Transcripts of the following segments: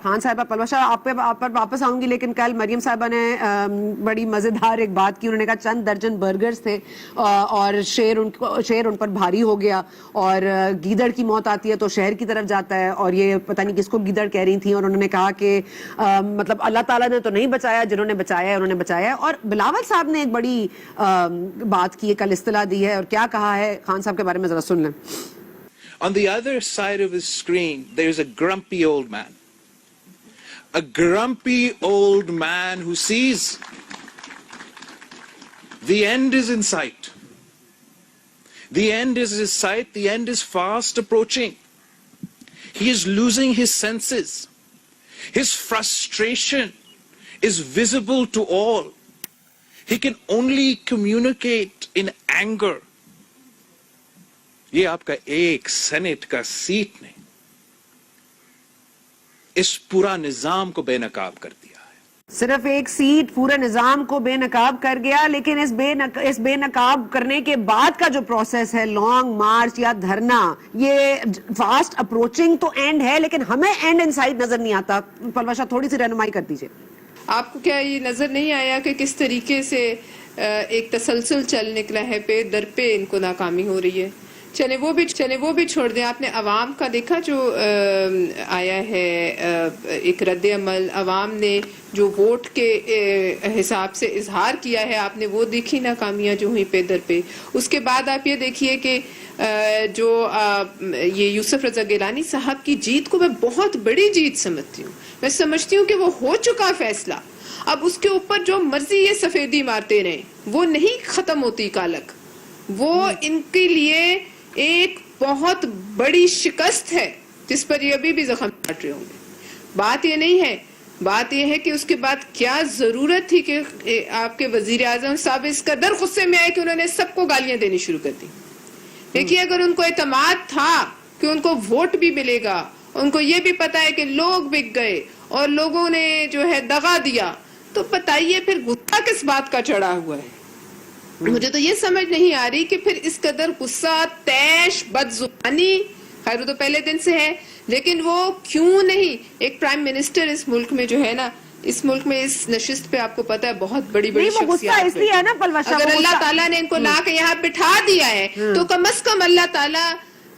خان صاحبہ پلوشا آپ پر واپس آؤں گی، لیکن کل مریم صاحبہ نے بڑی مزیدار ایک بات کی. انہوں نے کہا چند درجن برگرز تھے اور شیر ان پر بھاری ہو گیا، اور گیدڑ کی موت آتی ہے تو شہر کی طرف جاتا ہے، اور یہ پتہ نہیں کس کو گیدڑ کہہ رہی تھیں. اور انہوں نے کہا کہ مطلب اللہ تعالیٰ نے تو نہیں بچایا، جنہوں نے بچایا ہے انہوں نے بچایا ہے. اور بلاول صاحب نے ایک بڑی بات کی ہے، کل اصطلاح دی ہے، اور کیا کہا ہے خان صاحب کے بارے میں ذرا سن لیں. On the other side of his screen, there's a grumpy old man. A grumpy old man who sees the end is in sight. The end is in sight. The end is fast approaching. He is losing his senses. His frustration is visible to all. He can only communicate in anger. یہ آپ کا ایک Saint کا set نے اس پورا نظام کو بے نقاب کر دیا ہے. صرف ایک سیٹ پورے نظام کو بے نقاب کر گیا، لیکن اس بے نقاب کرنے کے بعد کا جو پروسیس ہے، لانگ مارچ یا دھرنا، یہ فاسٹ اپروچنگ تو اینڈ ہے، لیکن ہمیں اینڈ ان سائٹ نظر نہیں آتا. پلوشا تھوڑی سی رہنمائی کر دیجئے. آپ کو کیا یہ نظر نہیں آیا کہ کس طریقے سے ایک تسلسل چل نکلا ہے، پہ در پہ ان کو ناکامی ہو رہی ہے؟ چلے وہ بھی چھوڑ دیں. آپ نے عوام کا دیکھا جو آیا ہے ایک رد عمل، عوام نے جو ووٹ کے حساب سے اظہار کیا ہے، آپ نے وہ دیکھی ناکامیاں جو ہوئی پہ در پہ. اس کے بعد آپ یہ دیکھیے کہ جو یہ یوسف رضا گیلانی صاحب کی جیت کو میں بہت بڑی جیت سمجھتی ہوں. میں سمجھتی ہوں کہ وہ ہو چکا فیصلہ، اب اس کے اوپر جو مرضی یہ سفیدی مارتے رہیں وہ نہیں ختم ہوتی کالک. وہ ان کے لیے ایک بہت بڑی شکست ہے جس پر یہ ابھی بھی زخم کاٹ رہے ہوں گے. بات یہ نہیں ہے، بات یہ ہے کہ اس کے بعد کیا ضرورت تھی کہ آپ کے وزیر اعظم صاحب اس قدر غصے میں آئے کہ انہوں نے سب کو گالیاں دینی شروع کر دی. دیکھیے اگر ان کو اعتماد تھا کہ ان کو ووٹ بھی ملے گا، ان کو یہ بھی پتا ہے کہ لوگ بک گئے اور لوگوں نے جو ہے دغا دیا، تو بتائیے پھر غصہ کس بات کا چڑھا ہوا ہے؟ مجھے تو یہ سمجھ نہیں آ رہی کہ پھر اس قدر غصہ، تیش، بد زبانی، خیر وہ تو پہلے دن سے ہے، لیکن وہ کیوں نہیں ایک پرائم منسٹر اس ملک میں جو ہے نا، اس ملک میں اس نشست پہ آپ کو پتا ہے بہت بڑی بڑی شخصیات، اگر اللہ تعالیٰ نے ان کو لا کے یہاں بٹھا دیا ہے تو کم از کم اللہ تعالیٰ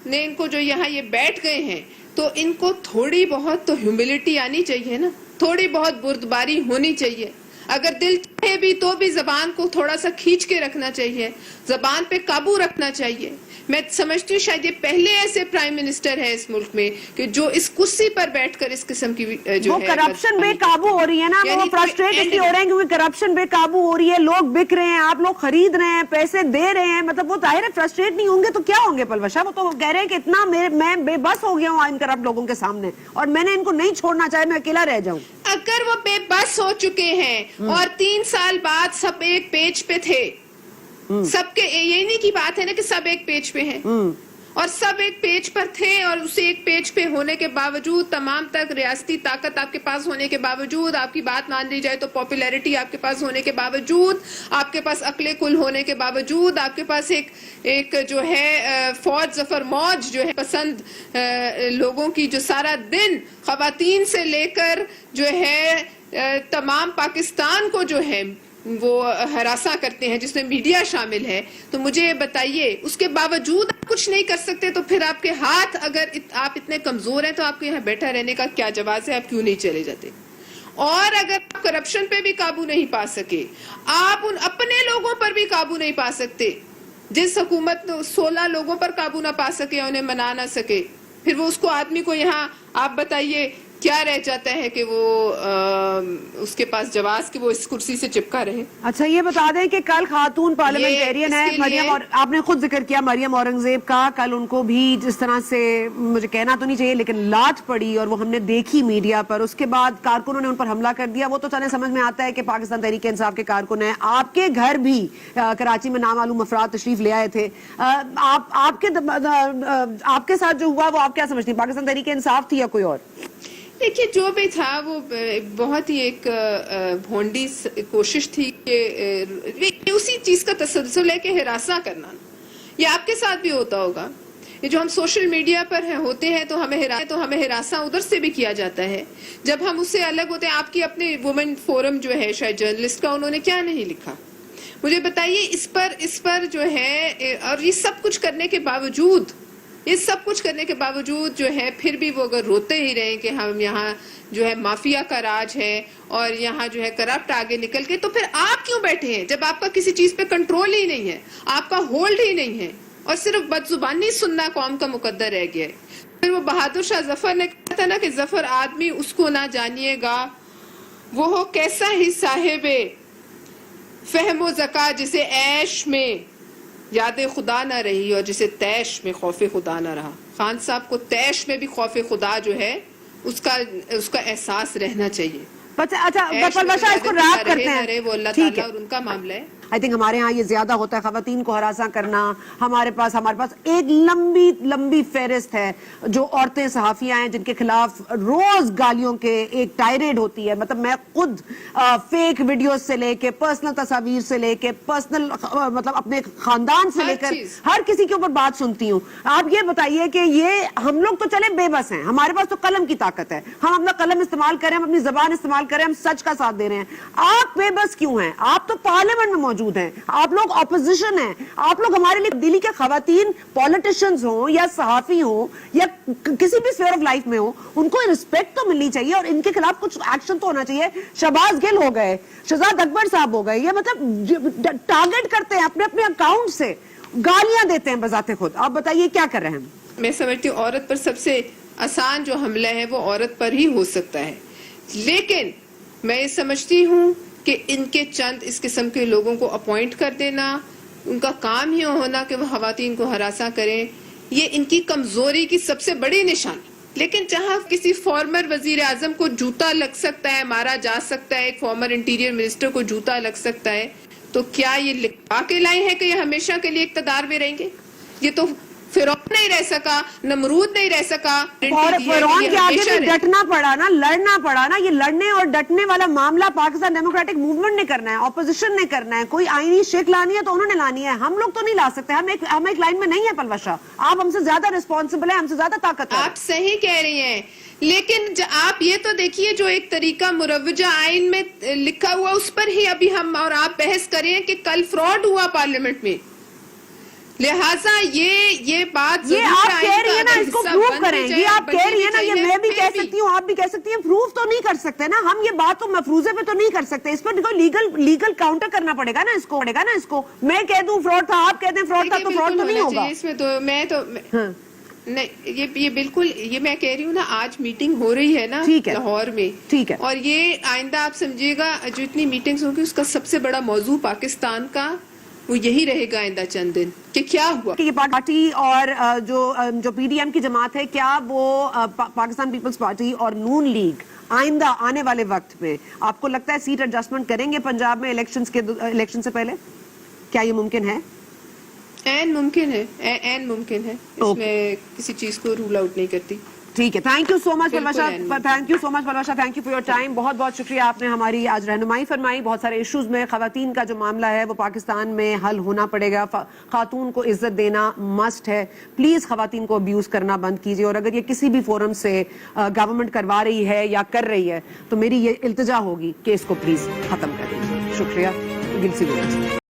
نے ان کو جو یہاں یہ بیٹھ گئے ہیں تو ان کو تھوڑی بہت تو ہیوملٹی آنی چاہیے نا، تھوڑی بہت بردباری ہونی چاہیے. اگر دل چاہے بھی تو بھی زبان کو تھوڑا سا کھینچ کے رکھنا چاہیے، زبان پہ قابو رکھنا چاہیے. میں سمجھتی ہوں شاید یہ پہلے ایسے پرائم منسٹر ہے اس ملک میں کہ جو اس کرسی پر بیٹھ کر اس قسم کی جو وہ کرپشن بے قابو ہو رہی ہے نا، وہ فرسٹریٹ اس لیے ہو رہے ہیں کیونکہ کرپشن بے قابو ہو رہی ہے، لوگ بک رہے ہیں، آپ لوگ خرید رہے ہیں، پیسے دے رہے ہیں، مطلب وہ ظاہر ہے فرسٹریٹ نہیں ہوں گے تو کیا ہوں گے پلوشا؟ وہ تو کہہ رہے ہیں کہ اتنا میں بے بس ہو گیا ہوں ان کرپٹ لوگوں کے سامنے اور میں نے ان کو نہیں چھوڑنا چاہے، میں اکیلا رہ جاؤں. اگر وہ بے بس ہو چکے ہیں اور 3 سال بعد سب ایک پیج پہ تھے، سب کے یہی نہیں کی بات ہے نا کہ سب ایک پیج پہ ہیں، اور سب ایک پیج پر تھے، اور اسے ایک پیج پہ ہونے کے باوجود، تمام تک ریاستی طاقت آپ کے پاس ہونے کے باوجود، آپ کی بات مان لی جائے تو پاپولیرٹی آپ کے پاس ہونے کے باوجود، آپ کے پاس عقل کل ہونے کے باوجود، آپ کے پاس ایک جو ہے فوج ظفر موج جو ہے پسند لوگوں کی جو سارا دن خواتین سے لے کر جو ہے تمام پاکستان کو جو ہے وہ ہراساں کرتے ہیں، جس میں میڈیا شامل ہے. تو مجھے یہ بتائیے اس کے باوجود آپ کچھ نہیں کر سکتے تو پھر آپ کے ہاتھ، اگر آپ اتنے کمزور ہیں تو آپ کو یہاں بیٹھا رہنے کا کیا جواز ہے؟ آپ کیوں نہیں چلے جاتے؟ اور اگر آپ کرپشن پہ بھی قابو نہیں پا سکے، آپ ان اپنے لوگوں پر بھی قابو نہیں پا سکتے، جس حکومت 16 لوگوں پر قابو نہ پا سکے، انہیں منا نہ سکے، پھر وہ اس کو آدمی کو یہاں آپ بتائیے کیا رہ جاتا ہے کہ وہ اس کے پاس جواز کہ وہ اس کرسی سے چپکا رہے. اچھا یہ بتا دیں کہ کل خاتون پارلیمنٹیرین ہے مریم، اور آپ نے خود ذکر کیا مریم اورنگزیب کا، کل ان کو بھی جس طرح سے مجھے کہنا تو نہیں چاہیے لیکن لات پڑی اور وہ ہم نے دیکھی میڈیا پر، اس کے بعد کارکنوں نے ان پر حملہ کر دیا. وہ تو چلیں سمجھ میں آتا ہے کہ پاکستان تحریک انصاف کے کارکن ہیں، آپ کے گھر بھی کراچی میں نامعلوم افراد تشریف لے آئے تھے، آپ کے ساتھ جو ہوا وہ آپ کیا سمجھتی ہیں؟ پاکستان تحریک انصاف تھی یا کوئی اور؟ دیکھیے جو بھی تھا وہ بہت ہی ایک بھونڈی کوشش تھی کہ اسی چیز کا تسلسل ہے کہ ہراساں کرنا. یہ آپ کے ساتھ بھی ہوتا ہوگا یہ جو ہم سوشل میڈیا پر ہوتے ہیں تو ہمیں ہراساں ادھر سے بھی کیا جاتا ہے. جب ہم اس سے الگ ہوتے ہیں, آپ کی اپنے وومن فورم جو ہے شاید جرنلسٹ کا, انہوں نے کیا نہیں لکھا مجھے بتائیے اس پر جو ہے. اور یہ سب کچھ کرنے کے باوجود جو ہے پھر بھی وہ اگر روتے ہی رہے کہ ہم یہاں جو ہے مافیا کا راج ہے اور یہاں جو ہے کرپٹ آگے نکل کے, تو پھر آپ کیوں بیٹھے ہیں جب آپ کا کسی چیز پہ کنٹرول ہی نہیں ہے, آپ کا ہولڈ ہی نہیں ہے, اور صرف بدزبانی سننا قوم کا مقدر رہ گیا ہے. پھر وہ بہادر شاہ ظفر نے کہا تھا نا کہ ظفر آدمی اس کو نہ جانیے گا وہ ہو کیسا ہی صاحب فہم و ذکا جسے عیش میں یاد خدا نہ رہی اور جسے تیش میں خوف خدا نہ رہا. خان صاحب کو تیش میں بھی خوف خدا جو ہے اس کا احساس رہنا چاہیے. اچھا پروشا, اس کو ریپ کرتے ہیں, وہ اللہ تعالیٰ اور ان کا معاملہ ہے. آئی تھنک ہمارے ہاں یہ زیادہ ہوتا ہے, خواتین کو ہراساں کرنا. ہمارے پاس ایک لمبی فہرست ہے جو عورتیں صحافیاں ہیں جن کے خلاف روز گالیوں کے ایک ٹائریڈ ہوتی ہے. مطلب میں خود فیک ویڈیوز سے لے کے پرسنل تصاویر سے لے کے پرسنل مطلب اپنے خاندان سے لے کر ہر کسی کے اوپر بات سنتی ہوں. آپ یہ بتائیے کہ یہ ہم لوگ تو چلے بے بس ہیں, ہمارے پاس تو قلم کی طاقت ہے, ہم اپنا قلم استعمال کریں, ہم اپنی زبان استعمال کریں, ہم سچ کا ساتھ دے رہے ہیں. آپ بے بس کیوں ہیں؟ آپ تو پارلیمنٹ میں موجود ہیں, آپ لوگ اپوزیشن ہیں, آپ لوگ ہمارے لیے دلی کے خواتین پولیٹیشنز ہوں یا صحافی ہوں یا کسی بھی اسفیئر آف لائف میں ہوں, ان کو رسپیکٹ تو ملنی چاہیے اور ان کے خلاف کچھ ایکشن تو ہونا چاہیے. شہباز گل ہو گئے, شہزاد اکبر صاحب ہو گئے, یہ مطلب ٹارگٹ کرتے ہیں اپنے اکاؤنٹ سے, گالیاں دیتے ہیں بذات خود. آپ بتائیے کیا کر رہے ہیں؟ میں سمجھتی ہوں عورت پر سب سے آسان جو حملہ ہے وہ عورت پر ہی ہو سکتا ہے, لیکن میں یہ سمجھتی ہوں کہ ان کے چند اس قسم کے لوگوں کو اپوائنٹ کر دینا, ان کا کام ہی ہونا کہ وہ خواتین کو ہراساں کریں, یہ ان کی کمزوری کی سب سے بڑی نشانی. لیکن جہاں کسی فارمر وزیر اعظم کو جوتا لگ سکتا ہے, مارا جا سکتا ہے, ایک فارمر انٹیریئر منسٹر کو جوتا لگ سکتا ہے, تو کیا یہ لکھا کے لائے ہیں کہ یہ ہمیشہ کے لیے اقتدار میں رہیں گے؟ یہ تو فرعون نہیں رہ سکا, نمرود نہیں رہ سکا, اور فرعون کے آگے بھی ڈٹنا پڑا نا, لڑنا پڑا نا. یہ لڑنے اور ڈٹنے والا معاملہ پاکستان ڈیموکریٹک موومنٹ نے کرنا ہے, اپوزیشن نے کرنا ہے. کوئی آئینی شک لانی ہے تو انہوں نے لانی ہے, ہم لوگ تو نہیں لا سکتے. ہم ایک لائن میں نہیں ہے پلوشا, آپ ہم سے زیادہ رسپانسبل ہیں, ہم سے زیادہ طاقت ہے. آپ صحیح کہہ رہی ہیں, لیکن آپ یہ تو دیکھیے جو ایک طریقہ مروجہ آئین میں لکھا ہوا اس پر ہی ابھی ہم اور آپ بحث کریں کہ کل فراڈ ہوا پارلیمنٹ میں, لہٰذا یہ بات یہ آپ کہہ رہی ہیں نا, اس کو پروف کریں. یہ آپ کہہ رہی ہیں نا, یہ میں بھی کہہ سکتی ہوں, آپ بھی کہہ سکتی ہیں, پروف تو نہیں کر سکتے نا ہم. یہ بات تو مفروضے پہ تو نہیں کر سکتے, اس پر لیگل کاؤنٹر کرنا پڑے گا نا. اس کو میں کہہ دوں فراڈ تھا, آپ کہہ دیں فراڈ تھا, تو فراڈ تو نہیں ہوگا. اس میں تو میں تو نہیں, یہ بالکل, یہ میں کہہ رہی ہوں نا, آج میٹنگ ہو رہی ہے نا لاہور میں, ٹھیک ہے, اور یہ آئندہ آپ سمجھیے گا جو اتنی میٹنگز ہوں گی اس کا سب سے بڑا موضوع پاکستان کا وہ یہی رہے گا آئندہ چند دن کہ کیا ہوا. یہ پارٹی اور جو پی ڈی ایم کی جماعت ہے, کیا وہ پاکستان پیپلز پارٹی اور نون لیگ آئندہ آنے والے وقت میں آپ کو لگتا ہے سیٹ ایڈجسٹمنٹ کریں گے پنجاب میں الیکشن سے پہلے؟ کیا یہ ممکن ہے؟ این ممکن ہے, اس میں کسی چیز کو رول آؤٹ نہیں کرتی. ٹھیک ہے, thank you so much Palwasha, thank you so much Palwasha, thank you for your time. بہت بہت شکریہ, آپ نے ہماری آج رہنمائی فرمائی. بہت سارے ایشوز میں خواتین کا جو معاملہ ہے وہ پاکستان میں حل ہونا پڑے گا. خاتون کو عزت دینا مسٹ ہے. پلیز خواتین کو ابیوز کرنا بند کیجیے, اور اگر یہ کسی بھی فورم سے گورنمنٹ کروا رہی ہے یا کر رہی ہے تو میری یہ التجا ہوگی کہ اس کو پلیز ختم کر دیجیے. شکریہ.